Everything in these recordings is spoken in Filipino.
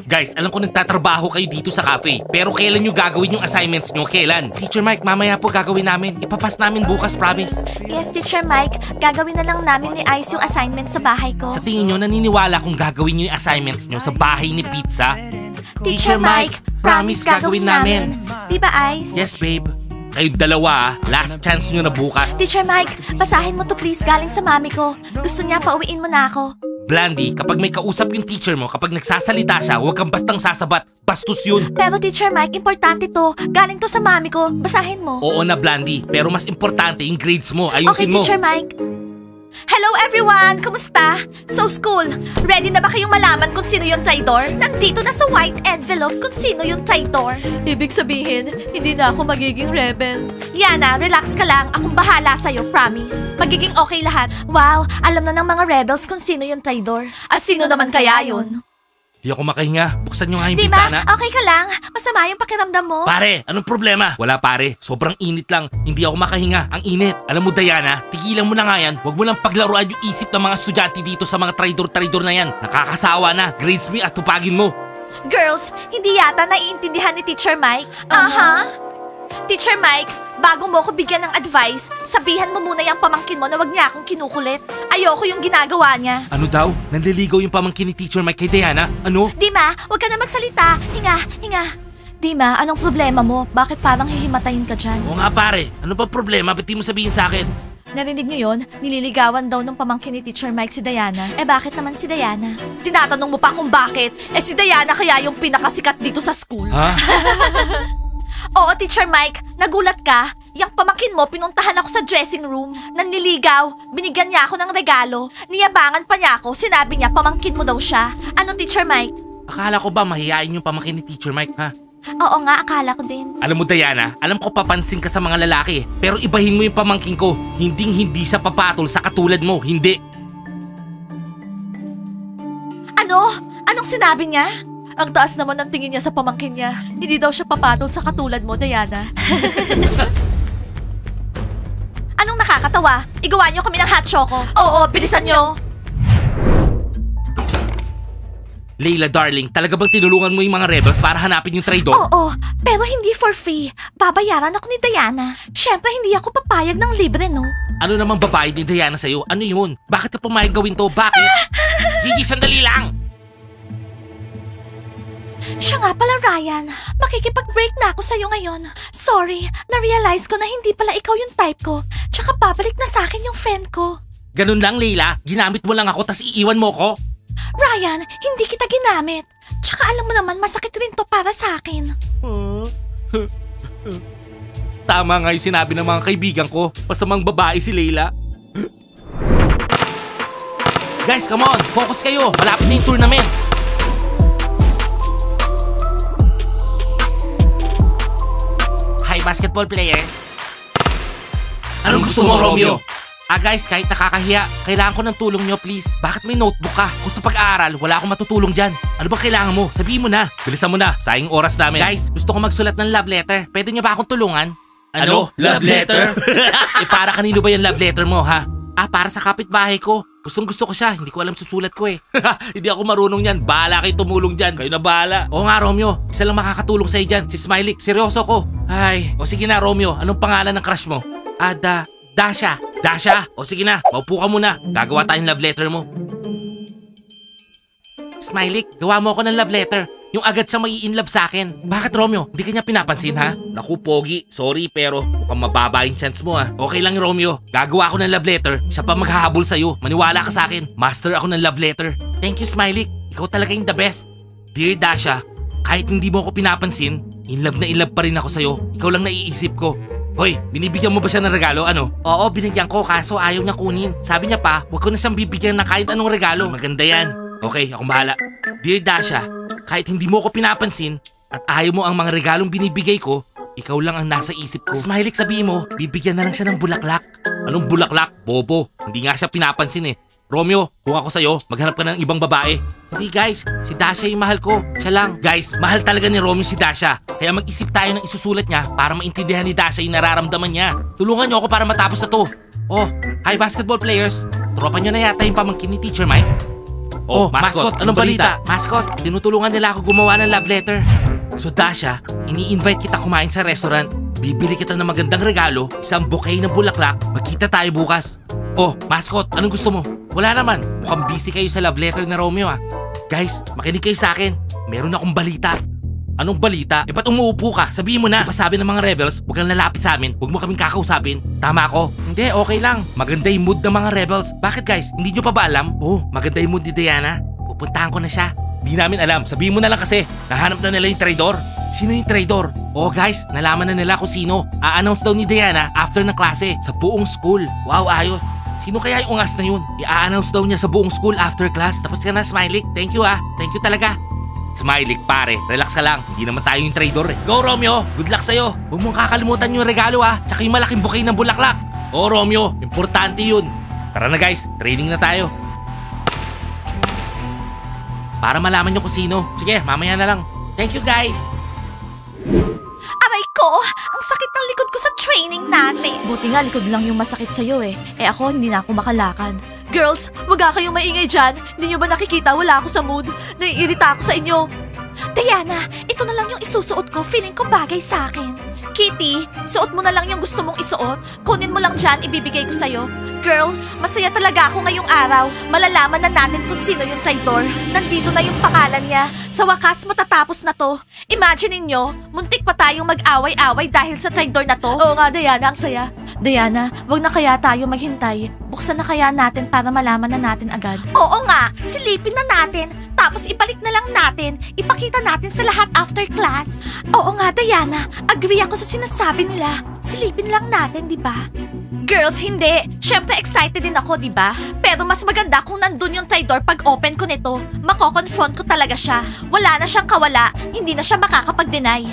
Guys, alam ko nagtatrabaho kayo dito sa cafe. Pero kailan nyo gagawin yung assignments nyo? Kailan? Teacher Mike, mamaya po gagawin namin. Ipapas namin bukas, promise. Yes, Teacher Mike. Gagawin na lang namin ni Ice yung assignment sa bahay ko. Sa tingin nyo, naniniwala kung gagawin nyo yung assignments nyo sa bahay ni Pizza? Teacher Mike, promise gagawin namin. Di ba, Ice? Yes, babe. Kayo dalawa, last chance nyo na bukas. Teacher Mike, basahin mo to please galing sa mami ko. Gusto niya pauwiin mo na ako. Blandy, kapag may kausap yung teacher mo, kapag nagsasalita siya, huwag kang bastang sasabat. Bastos yun. Pero Teacher Mike, importante to. Galing to sa mami ko. Basahin mo. Oo na, Blandy. Pero mas importante yung grades mo. Okay, Ayusin mo. Teacher Mike. Hello everyone! Kumusta? So school, ready na ba kayong malaman kung sino yung traitor? Nandito na sa white envelope kung sino yung traitor. Ibig sabihin, hindi na ako magiging rebel. Yana, relax ka lang. Akong bahala sa'yo, promise. Magiging okay lahat. Wow, alam na ng mga rebels kung sino yung traitor. At sino naman kaya yun? Di ako makahinga. Buksan nyo nga yung Di ba? bintana. Okay ka lang? Masama yung pakiramdam mo? Pare, anong problema? Wala pare, sobrang init lang. Hindi ako makahinga, ang init. Alam mo Diana, tigilan mo na nga yan. Huwag mo lang paglaruan yung isip ng mga estudyante dito sa mga traidor-traidor na yan. Nakakasawa na, grades mo at tupagin mo. Girls, hindi yata naiintindihan ni Teacher Mike. Teacher Mike, bago mo ko bigyan ng advice, sabihan mo muna yung pamangkin mo na wag niya akong kinukulit. Ayoko yung ginagawa niya. Ano daw? Nanliligaw yung pamangkin ni Teacher Mike kay Diana? Ano? Dima, wag ka na magsalita. Hinga. Dima, anong problema mo? Bakit parang hihimatayin ka dyan? Oo nga pare, ano ba problema? Ba't di mo sabihin sa akin? Narinig niyo yun? Nililigawan daw ng pamangkin ni Teacher Mike si Diana. Eh bakit naman si Diana? Tinatanong mo pa kung bakit? Eh si Diana kaya yung pinakasikat dito sa school. Ha? Oo, Teacher Mike, nagulat ka? Yang pamangkin mo, pinuntahan ako sa dressing room. Nanliligaw, binigyan niya ako ng regalo. Niyabangan pa niya ako, sinabi niya pamangkin mo daw siya. Ano, Teacher Mike? Akala ko ba mahihain yung pamangkin ni Teacher Mike, ha? Oo nga, akala ko din. Alam mo Diana, alam ko papansin ka sa mga lalaki. Pero ibahin mo yung pamangkin ko. Hindi sa papatol sa katulad mo, hindi. Ano? Anong sinabi niya? Ang taas naman ng tingin niya sa pamangkin niya. Hindi daw siya papatol sa katulad mo, Diana. Anong nakakatawa? Igawa niyo kami ng hot choco. Oo, bilisan niyo. Layla darling, talaga bang tinulungan mo yung mga rebels para hanapin yung traidor? Oo, pero hindi for free. Babayaran ako ni Diana. Siyempre, hindi ako papayag ng libre, no? Ano namang babae ni Diana sa'yo? Ano yun? Bakit ka pumayag gawin to? Bakit? Gigi, sandali lang! Siya nga pala, Ryan. Makikipag-break na ako sa'yo ngayon. Sorry, na-realize ko na hindi pala ikaw yung type ko. Tsaka babalik na sa akin yung friend ko. Ganun lang, Layla. Ginamit mo lang ako tas iiwan mo ko. Ryan, hindi kita ginamit. Tsaka alam mo naman, masakit rin to para sa akin. Tama nga yung sinabi ng mga kaibigan ko. Masamang babae si Layla. Guys, come on! Focus kayo! Malapit na yung tournament! Hi, basketball players! Anong gusto mo, Romeo? Guys, kahit nakakahiya, kailangan ko ng tulong nyo, please. Bakit may notebook ka? Kung sa pag-aaral, wala akong matutulong dyan. Ano ba kailangan mo? Sabihin mo na. Bilisan mo na. Sayang oras namin. Guys, gusto ko magsulat ng love letter. Pwede nyo ba akong tulungan? Ano? Love letter? Para kanino ba yung love letter mo, ha? Para sa kapitbahay ko. Gusto ko siya. Hindi ko alam susulat ko eh. Hindi ako marunong yan. Bahala kayo tumulong dyan. Kayo na bahala. Oo nga, Romeo. Isa lang makakatulong sa'yo dyan. Si Smiley. Seryoso ko. Ay, o sige na, Romeo. Anong pangalan ng crush mo? Dasha. Dasha? O sige na, maupo ka muna. Gagawa tayong love letter mo. Smiley, gawa mo ako ng love letter. Yung agad siya mai-inlove sa akin. Bakit, Romeo? Hindi ka niya pinapansin, ha? Naku, Pogi. Sorry, pero mukhang mababa yung chance mo, ha? Okay lang, Romeo. Gagawa ako ng love letter. Siya pa maghahabol sa'yo. Maniwala ka sa akin. Master ako ng love letter. Thank you, Smiley. Ikaw talaga yung the best. Dear Dasha, kahit hindi mo ako pinapansin, in love pa rin ako sa'yo. Ikaw lang naiisip ko. Hoy, binibigyan mo ba siya ng regalo, ano? Oo, binigyan ko, kaso ayaw niya kunin. Sabi niya pa, huwag ko na siyang bibigyan ng kahit anong regalo. Maganda yan. Okay, akong bahala. Dear Dasha, kahit hindi mo ko pinapansin at ayaw mo ang mga regalong binibigay ko, ikaw lang ang nasa isip ko. Smiley, sabihin mo, bibigyan na lang siya ng bulaklak. Anong bulaklak? Bobo, hindi nga siya pinapansin eh. Romeo, kung ako sa'yo, maghanap ka ng ibang babae. Hindi guys, si Dasha yung mahal ko. Siya lang. Guys, mahal talaga ni Romeo si Dasha. Kaya mag-isip tayo ng isusulat niya para maintindihan ni Dasha yung nararamdaman niya. Tulungan niyo ako para matapos na to. Oh, hi basketball players. Tropa niyo na yata yung pamangkin ni Teacher Mike. Oh, mascot, anong balita? Mascot, tinutulungan nila ako gumawa ng love letter. So Dasha, ini-invite kita kumain sa restaurant. Bibili kita ng magandang regalo, isang bouquet ng bulaklak. Magkita tayo bukas. Oh, mascot, anong gusto mo? Wala naman, mukhang busy kayo sa love letter na Romeo ah. Guys, makinig kayo sa akin. Meron akong balita. Anong balita? Ba't umuupo ka? Sabihin mo na. Diba sabi ng mga rebels, huwag kang lalapit sa amin. Huwag mo kaming kakausapin. Tama ako? Hindi, okay lang. Maganda yung mood ng mga rebels. Bakit guys? Hindi nyo pa ba alam? Oh, maganda yung mood ni Diana. Pupuntahan ko na siya. Di namin alam. Sabihin mo na lang kasi. Nahanap na nila yung traidor. Sino yung traidor? Oh guys, nalaman na nila kung sino. A-announce daw ni Diana after ng klase sa buong school. Wow, ayos. Sino kaya yung ungas na yun? I-announce daw niya sa buong school after class. Tapos ka na, Smiley. Thank you ah. Thank you talaga. Smiley, pare, relax ka lang. Hindi naman tayo yung traidor eh. Go, Romeo! Good luck sa'yo. Huwag mong kakalimutan yung regalo ah. Tsaka yung malaking bouquet ng bulaklak. Oh, Romeo, importante yun. Tara na guys, training na tayo. Para malaman nyo kung sino. Sige, mamaya na lang. Thank you guys. Aray ko! Ang sakit ng likod ko sa training natin. Buti nga likod lang yung masakit sa'yo eh. Eh ako, hindi na ako makalakad. Girls, wag kayong maingay dyan. Hindi nyo ba nakikita wala ako sa mood? Naiirita ako sa inyo. Diana, ito na lang yung isusuot ko. Feeling ko bagay sa akin. Kitty, suot mo na lang yung gusto mong isuot. Kunin mo lang dyan, ibibigay ko sa'yo. Girls, masaya talaga ako ngayong araw. Malalaman na natin kung sino yung traitor. Nandito na yung pangalan niya. Sa wakas, matatapos na to. Imagine ninyo, muntik pa tayong mag-away-away dahil sa traitor na to. Oo nga, Diana, ang saya. Diana, wag na kaya tayo maghintay. Buksan na kaya natin para malaman na natin agad. Oo nga, silipin na natin. Tapos ibalik na lang natin. Ipakita natin sa lahat after class. Oo nga, Diana. Agree ako sa sinasabi nila. Silipin lang natin, di ba? Girls, hindi. Siyempre excited din ako, di ba? Pero mas maganda kung nandun yung traitor pag open ko nito. Mako-confront ko talaga siya. Wala na siyang kawala. Hindi na siya makakapag-deny.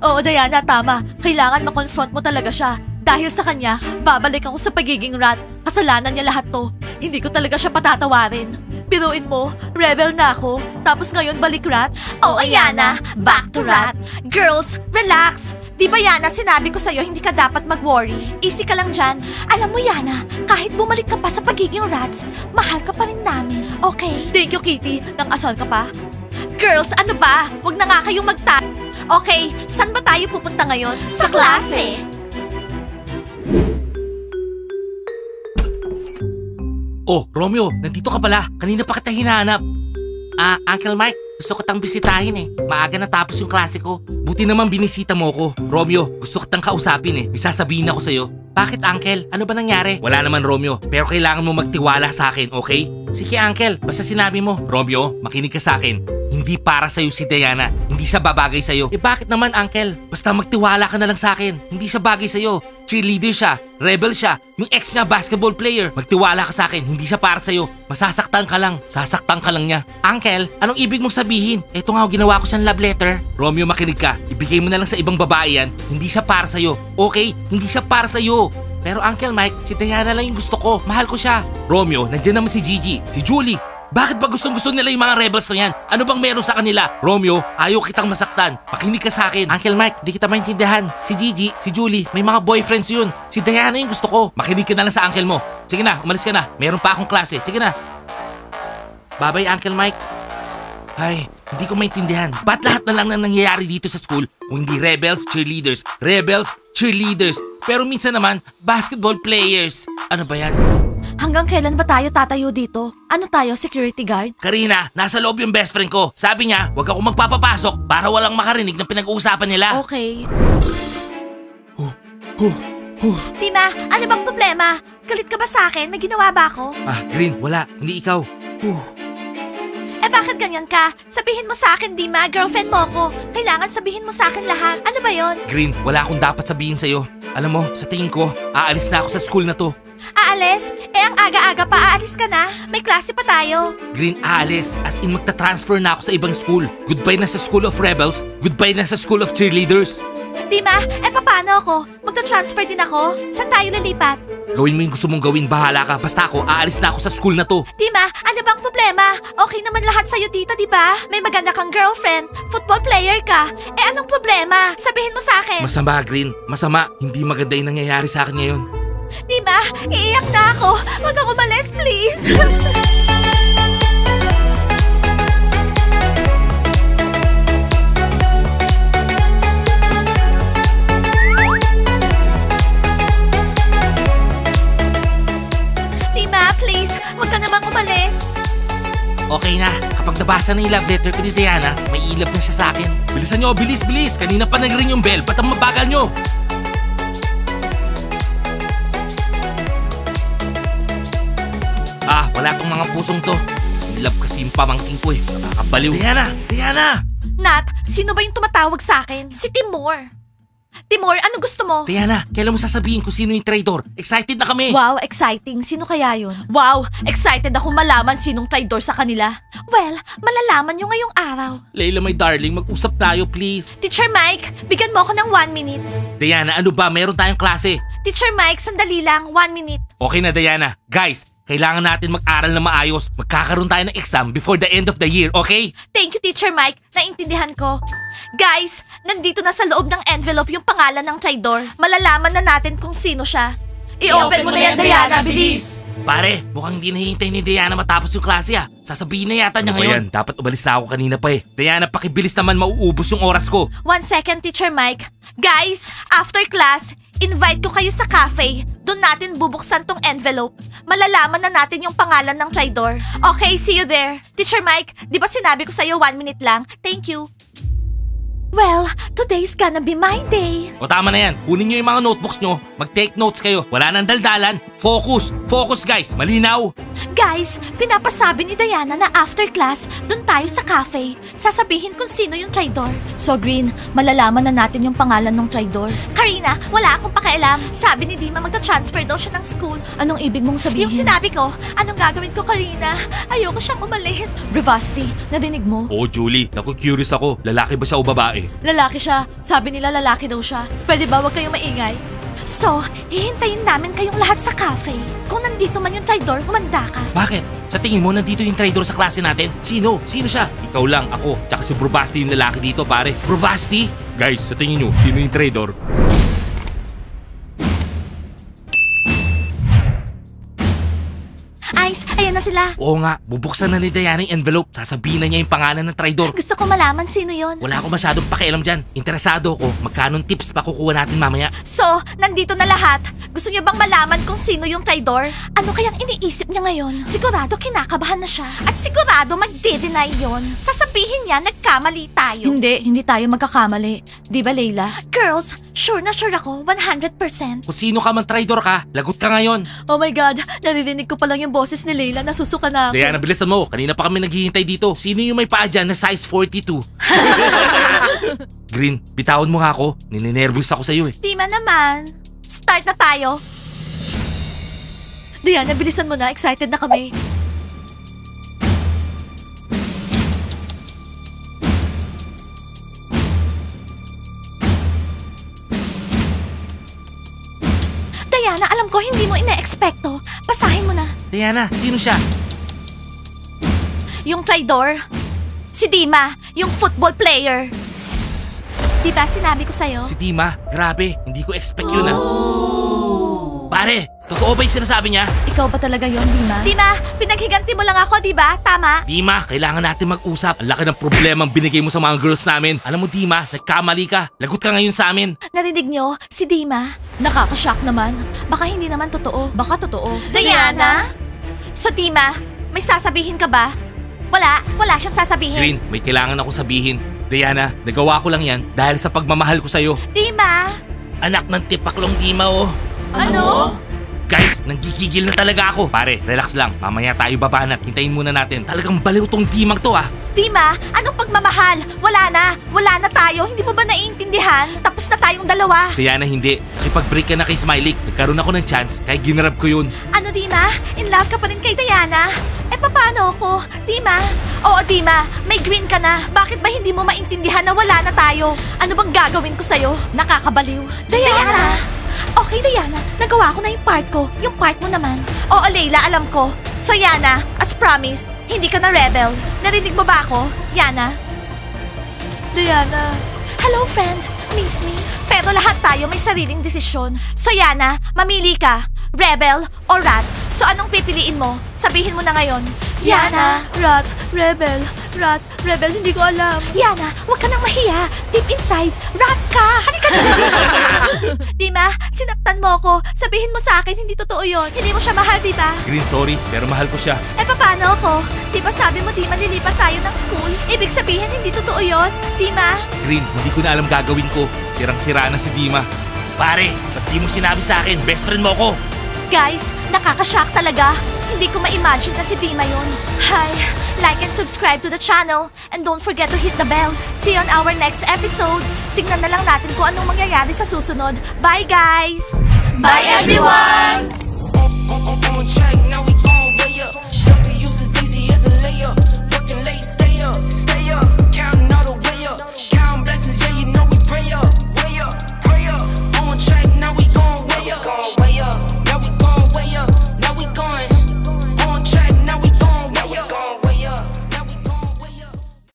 Oo, Diana, tama. Kailangan makonfront mo talaga siya. Dahil sa kanya, babalik ako sa pagiging rat. Kasalanan niya lahat to. Hindi ko talaga siya patatawarin. Biruin mo, rebel na ako, tapos ngayon balik rat? Oh, Ayana, back to rat. Girls, relax. Di ba Yana, sinabi ko sa'yo hindi ka dapat mag-worry. Easy ka lang dyan. Alam mo Yana, kahit bumalik ka pa sa pagiging rats, mahal ka pa rin namin. Okay? Thank you, Kitty. Nang-asal ka pa? Girls, ano ba? Huwag na nga kayong Okay, saan ba tayo pupunta ngayon? Sa klase. Oh, Romeo, nandito ka pala. Kanina pa kita hinahanap. Uncle Mike, gusto kitang bisitahin eh. Maaga natapos yung klase ko. Buti naman binisita mo ko. Romeo, gusto kitang kausapin eh. May sasabihin ako sa'yo. Bakit, Uncle? Ano ba nangyari? Wala naman, Romeo. Pero kailangan mo magtiwala sa akin, okay? Sige, Uncle. Basta sinabi mo. Romeo, makinig ka sa akin. Hindi para sa'yo si Diana. Hindi siya babagay sa'yo. Eh bakit naman, Uncle? Basta magtiwala ka na lang sa akin. Hindi siya bagay sa'yo. Cheerleader siya. Rebel siya. Yung ex niya, basketball player. Magtiwala ka sa akin. Hindi siya para sa'yo. Masasaktan ka lang. Sasaktan ka lang niya. Uncle, anong ibig mong sabihin? Eto nga, ginawa ko siyang love letter. Romeo, makinig ka. Ibigay mo na lang sa ibang babae yan. Hindi siya para sa'yo. Okay? Hindi siya para sa'yo. Pero Uncle Mike, si Diana lang yung gusto ko. Mahal ko siya. Romeo, nandiyan naman si Gigi, si Julie. Bakit ba gustong-gusto nila yung mga rebels na yan? Ano bang meron sa kanila? Romeo, ayaw kitang masaktan. Makinig ka sa akin. Uncle Mike, di kita maintindihan. Si Gigi, si Julie, may mga boyfriends yun. Si Diana yung gusto ko. Makinig ka na lang sa uncle mo. Sige na, umalis ka na. Meron pa akong klase. Sige na. Bye-bye, Uncle Mike. Ay, hindi ko maintindihan. Ba't lahat na lang na nangyayari dito sa school kung hindi rebels, cheerleaders? Rebels, cheerleaders. Pero minsan naman, basketball players. Ano ba yan? Hanggang kailan ba tayo tatayo dito? Ano tayo, security guard? Karina, nasa loob yung best friend ko. Sabi niya, huwag ako magpapapasok para walang makarinig ng pinag-uusapan nila. Okay. Tima, ano bang problema? Galit ka ba sa akin? May ginawa ba ako? Green, wala. Hindi ikaw. Eh bakit ganyan ka? Sabihin mo sa akin, Dima, girlfriend mo ako. Kailangan sabihin mo sa akin lahat. Ano ba yon? Green, wala akong dapat sabihin sa'yo. Alam mo, sa tingin ko, aalis na ako sa school na to. Aalis? Eh ang aga-aga pa, aalis ka na. May klase pa tayo. Green, aalis. As in magta-transfer na ako sa ibang school. Goodbye na sa School of Rebels. Goodbye na sa School of Cheerleaders. Dima, eh paano ako? Magta-transfer din ako? Saan tayo lilipat? Gawin mo yung gusto mong gawin, bahala ka. Basta ako, aalis na ako sa school na to. Dima, ano bang problema? Okay naman lahat sa'yo dito, di ba? May maganda kang girlfriend, football player ka. Eh anong problema? Sabihin mo sa akin. Masama, Green. Masama. Hindi maganda yung nangyayari sa akin ngayon. Dima, iiyak na ako. Huwag kang umalis, please. Nabasa na yung love letter ko ni Diana. May ilap na siya sa akin. Bilisan nyo, bilis, bilis. Kanina pa nag-ring yung bell. Ba't ang mabagal nyo? Wala tong mga pusong to. Love kasi yung pamangking ko eh. Nakakabaliw. Diana! Nat, sino ba yung tumatawag sa akin? Si Timur. Timur, ano gusto mo? Diana, kailan mo sasabihin kung sino yung traitor? Excited na kami. Wow, exciting. Sino kaya yun? Wow, excited ako malaman sinong traitor sa kanila. Well, malalaman nyo ngayong araw. Layla, my darling, mag-usap tayo, please. Teacher Mike, bigyan mo ako ng 1 minute. Diana, ano ba? Meron tayong klase. Teacher Mike, sandali lang. 1 minute. Okay na, Diana. Guys, kailangan natin mag-aral na maayos. Magkakaroon tayo ng exam before the end of the year, okay? Thank you, Teacher Mike. Naintindihan ko. Guys, nandito na sa loob ng envelope yung pangalan ng traidor. Malalaman na natin kung sino siya. I-open mo na yan, Diana. Bilis! Pare, mukhang hindi nahihintay ni Diana matapos yung klase ah. Sasabihin na yata niya ngayon. Dapat umalis na ako kanina pa eh. Diana, pakibilis naman, mauubos yung oras ko. 1 second, Teacher Mike. Guys, after class, invite ko kayo sa cafe. Doon natin bubuksan tong envelope. Malalaman na natin yung pangalan ng traidor. Okay, see you there. Teacher Mike, di ba sinabi ko sa'yo 1 minute lang? Thank you. Well, today's gonna be my day. O tama na yan. Kunin nyo yung mga notebooks nyo. Mag-take notes kayo. Wala nang daldalan. Focus. Focus guys. Malinaw. Guys, pinapasabi ni Diana na after class, dun tayo sa cafe. Sasabihin kung sino yung traidor. So Green, malalaman na natin yung pangalan ng traidor. Karina, wala akong pakialam. Sabi ni Dima magta-transfer daw siya ng school. Anong ibig mong sabihin? Yung sinabi ko, anong gagawin ko, Karina? Ayoko siyang umalis. Bravasti, nadinig mo? Oo, Julie. Naku-curious ako. Lalaki ba siya o babae? Lalaki siya. Sabi nila lalaki daw siya. Pwede ba wag kayong maingay? So, hihintayin namin kayong lahat sa cafe. Kung nandito man yung traidor, humanda ka. Bakit? Sa tingin mo nandito yung traidor sa klase natin? Sino? Sino siya? Ikaw lang, ako. Tsaka si Bravasti yung lalaki dito, pare. Bravasti? Guys, sa tingin nyo, sino yung traidor? Ice, ayan na sila. Oo nga, bubuksan na ni Diana yung envelope. Sasabihin na niya yung pangalan ng traidor. Gusto ko malaman sino yon. Wala akong masyadong pakialam dyan. Interesado ako. Magkanong tips pa kukuha natin mamaya? So, nandito na lahat. Gusto niyo bang malaman kung sino yung traidor? Ano kayang iniisip niya ngayon? Sigurado kinakabahan na siya. At sigurado magde-deny yon. Sasabihin niya nagkamali tayo. Hindi tayo magkakamali. Di ba, Layla? Girls, sure na sure ako, 100%. Kung sino ka man traidor ka, lagot ka ngayon. Oh my God, naririnig ko pa lang yung boses ni Layla, nasusuka na ako. Diana, bilisan mo. Kanina pa kami naghihintay dito. Sino yung may paa dyan na size 42? Green, bitawan mo nga ako. Nininervous ako sa'yo eh. Di man naman. Start na tayo. Diana, bilisan mo na. Excited na kami. Diana, alam ko hindi mo ina-expecto. Basahin mo na. Diana, sino siya? Yung traidor. Si Dima, yung football player. Diba sinabi ko sa'yo? Si Dima, grabe. Hindi ko expect yun ah. Pare, totoo ba yung sinasabi niya? Ikaw ba talaga yon, Dima? Dima, pinaghiganti mo lang ako, diba? Tama? Dima, kailangan natin mag-usap. Ang laki ng problemang binigay mo sa mga girls namin. Alam mo, Dima, nagkamali ka. Lagot ka ngayon sa amin. Narinig nyo? Si Dima? Nakakashock naman. Baka hindi naman totoo. Baka totoo. Diana? So Dima, may sasabihin ka ba? Wala siyang sasabihin. Green, may kailangan ako sabihin. Diana, nagawa ko lang yan dahil sa pagmamahal ko sa'yo. Dima? Anak ng tipaklong Dima, oh. Ano? Guys, nanggigigil na talaga ako. Pare, relax lang. Mamaya tayo babanat. Hintayin muna natin. Talagang baliw tong Dimang to ah. Dima, anong pagmamahal? Wala na tayo. Hindi mo ba naiintindihan? Tapos na tayong dalawa. Diana, hindi. Nakipag-break ka na kay Smiley. Nagkaroon ako ng chance, kaya ginarap ko yun. Ano, Dima? In love ka pa rin kay Diana? Eh, paano ako? Dima? Oo, Dima. May green ka na. Bakit ba hindi mo maintindihan na wala na tayo? Ano bang gagawin ko sa'yo? Nakakabaliw. Diana! Okay, Diana. Nagawa ko na yung part ko. Yung part mo naman. Oo, Layla, alam ko. So, Yana, as promised, hindi ka na rebel. Narinig mo ba ako, Yana? Diana. Hello, friend. Miss me? Pero lahat tayo may sariling desisyon. So, Yana, mamili ka. Rebel o rats? So, anong pipiliin mo? Sabihin mo na ngayon. Yana. Rat, rebel. Rat, rebel, hindi ko alam. Yana, huwag ka nang mahiya. Deep inside, rat ka. Halika na. Dima, sinaktan mo ko. Sabihin mo sa akin, hindi totoo yon. Hindi mo siya mahal, diba? Green, sorry, pero mahal ko siya. Eh, paano ako? Diba sabi mo, Dima, lilipat tayo ng school? Ibig sabihin, hindi totoo yon, Dima? Green, hindi ko na alam gagawin ko. Sirang-sira na si Dima. Pare, ba't di mo sinabi sa akin? Best friend mo ko. Guys, nakakashock talaga. Hindi ko ma-imagine na si Dima yun. Hi, like and subscribe to the channel. And don't forget to hit the bell. See you on our next episodes. Tingnan na lang natin kung anong mangyayari sa susunod. Bye, guys! Bye, everyone!